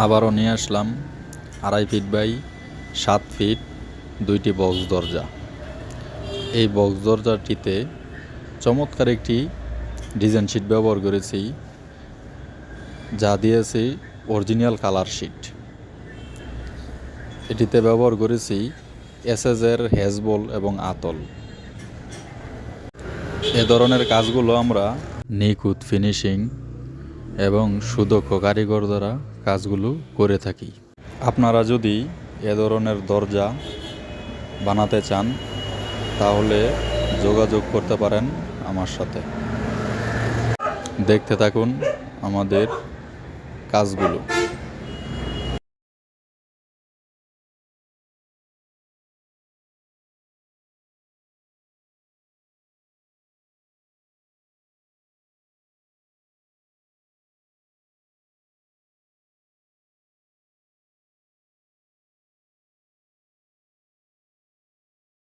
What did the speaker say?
আবারও নিয়ে আসলাম 2.5 feet by 7 fit 2টি বক্স দরজা। এই বক্স দরজাটিতে চমৎকার একটি ডিজাইন শিট ব্যবহার করেছি, যা দিয়েছি অরিজিনাল কালার শিট। এটিতে ব্যবহার করেছি এসএসের হ্যাজবল এবং আতল। এ ধরনের কাজগুলো আমরা নিখুঁত ফিনিশিং এবং সুদক্ষ কারিগর দ্বারা কাজগুলো করে থাকি। আপনারা যদি এ ধরনের দরজা বানাতে চান তাহলে যোগাযোগ করতে পারেন আমার সাথে। দেখতে থাকুন আমাদের কাজগুলো।